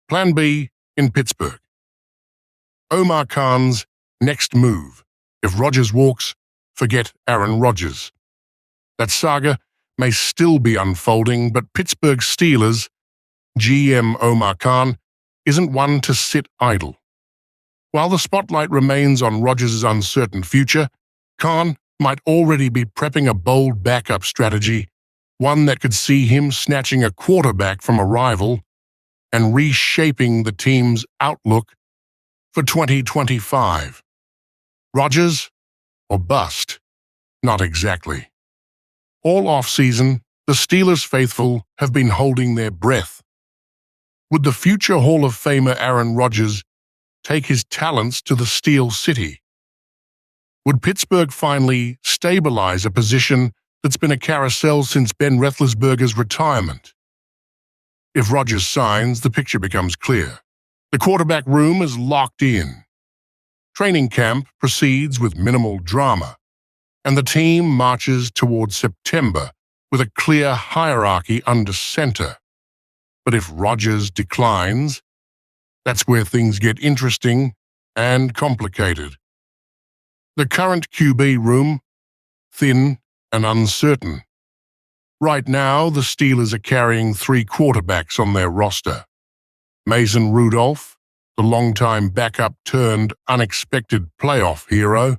Plan B in Pittsburgh. Omar Khan's next move. If Rodgers walks, forget Aaron Rodgers. That saga may still be unfolding, but Pittsburgh Steelers GM Omar Khan isn't one to sit idle. While the spotlight remains on Rodgers' uncertain future, Khan might already be prepping a bold backup strategy, one that could see him snatching a quarterback from a rival and reshaping the team's outlook for 2025. Rodgers or bust? Not exactly. All offseason, the Steelers faithful have been holding their breath. Would the future Hall of Famer Aaron Rodgers take his talents to the Steel City? Would Pittsburgh finally stabilize a position that's been a carousel since Ben Roethlisberger's retirement? If Rodgers signs, the picture becomes clear. The quarterback room is locked in. Training camp proceeds with minimal drama, and the team marches towards September with a clear hierarchy under center. But if Rodgers declines, that's where things get interesting and complicated. The current QB room, thin and uncertain. Right now, the Steelers are carrying 3 quarterbacks on their roster. Mason Rudolph, the longtime backup turned unexpected playoff hero.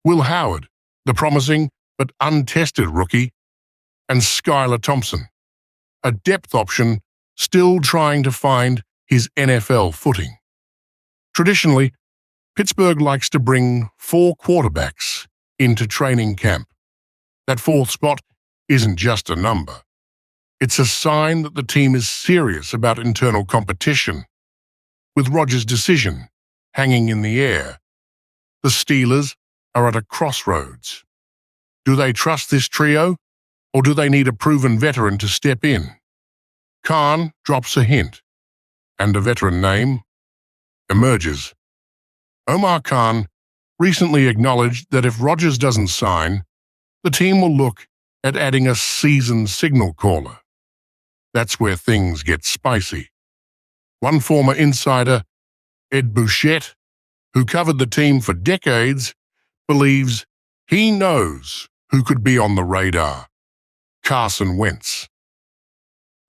Will Howard, the promising but untested rookie. And Skylar Thompson, a depth option still trying to find his NFL footing. Traditionally, Pittsburgh likes to bring 4 quarterbacks into training camp. That 4th spot isn't just a number. It's a sign that the team is serious about internal competition. With Rodgers' decision hanging in the air, the Steelers are at a crossroads. Do they trust this trio, or do they need a proven veteran to step in? Khan drops a hint, and a veteran name emerges. Omar Khan recently acknowledged that if Rodgers doesn't sign, the team will look at adding a seasoned signal caller. That's where things get spicy. One former insider, Ed Bouchette, who covered the team for decades, believes he knows who could be on the radar: Carson Wentz.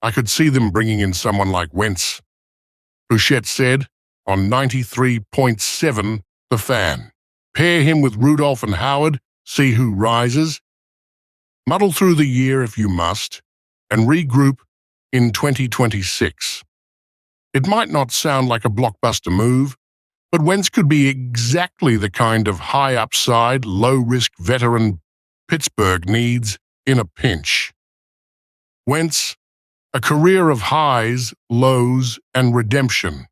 I could see them bringing in someone like Wentz, Bouchette said on 93.7 The Fan. Pair him with Rudolph and Howard, see who rises. Muddle through the year if you must, and regroup in 2026. It might not sound like a blockbuster move, but Wentz could be exactly the kind of high-upside, low-risk veteran Pittsburgh needs in a pinch. Wentz, a career of highs, lows, and redemption.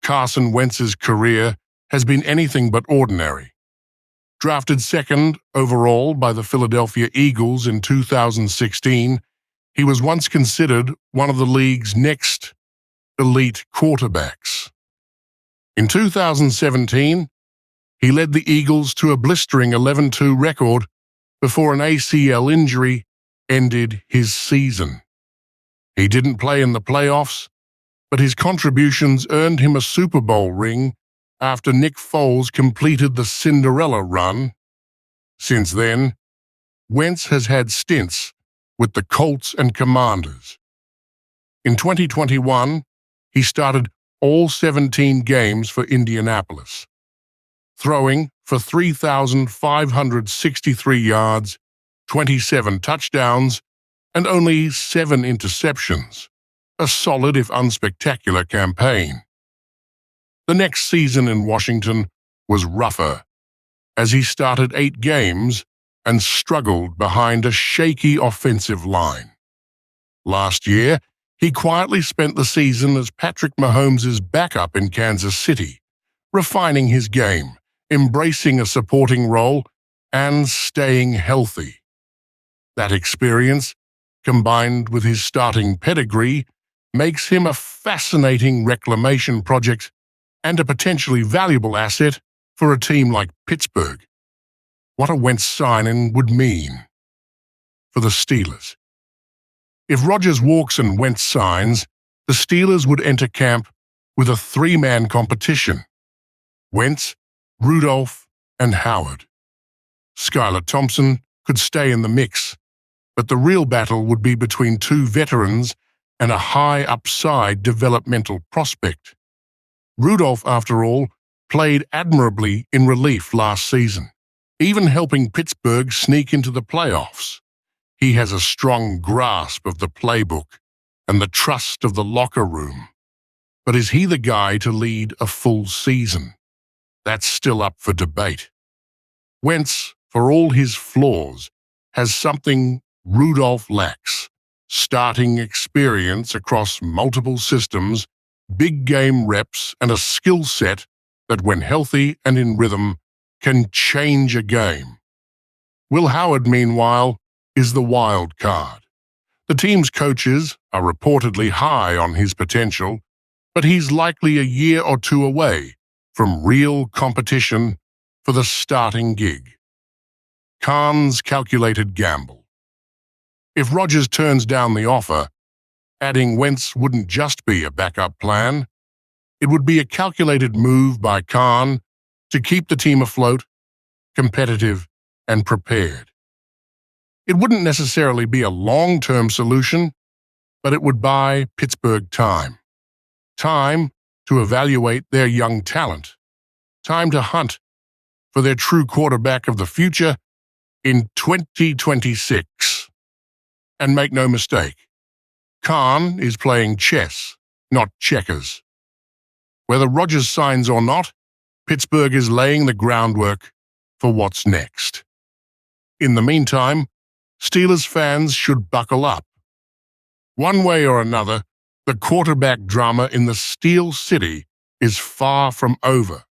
Carson Wentz's career has been anything but ordinary. Drafted 2nd overall by the Philadelphia Eagles in 2016, he was once considered one of the league's next elite quarterbacks. In 2017, he led the Eagles to a blistering 11-2 record before an ACL injury ended his season. He didn't play in the playoffs, but his contributions earned him a Super Bowl ring after Nick Foles completed the Cinderella run. Since then, Wentz has had stints with the Colts and Commanders. In 2021, he started all 17 games for Indianapolis, throwing for 3,563 yards, 27 touchdowns, and only 7 interceptions. A solid if unspectacular campaign. The next season in Washington was rougher, as he started 8 games and struggled behind a shaky offensive line. Last year, he quietly spent the season as Patrick Mahomes' backup in Kansas City, refining his game, embracing a supporting role, and staying healthy. That experience, combined with his starting pedigree, makes him a fascinating reclamation project and a potentially valuable asset for a team like Pittsburgh. What a Wentz signing would mean for the Steelers. If Rodgers walks and Wentz signs, the the Steelers would enter camp with a three-man competition: Wentz, Rudolph, and Howard. Skylar Thompson could stay in the mix, but the real battle would be between two veterans and a high-upside developmental prospect. Rudolph, after all, played admirably in relief last season, even helping Pittsburgh sneak into the playoffs. He has a strong grasp of the playbook and the trust of the locker room. But is he the guy to lead a full season? That's still up for debate. Wentz, for all his flaws, has something Rudolph lacks: starting experience across multiple systems, big game reps, and a skill set that, when healthy and in rhythm, can change a game. Will Howard, meanwhile, is the wild card. The team's coaches are reportedly high on his potential, but he's likely a year or two away from real competition for the starting gig. Khan's calculated gamble. If Rodgers turns down the offer, adding Wentz wouldn't just be a backup plan. It would be a calculated move by Khan to keep the team afloat, competitive, and prepared. It wouldn't necessarily be a long-term solution, but it would buy Pittsburgh time. Time to evaluate their young talent. Time to hunt for their true quarterback of the future in 2026. And make no mistake, Khan is playing chess, not checkers. Whether Rodgers signs or not, Pittsburgh is laying the groundwork for what's next. In the meantime, Steelers fans should buckle up. One way or another, the quarterback drama in the Steel City is far from over.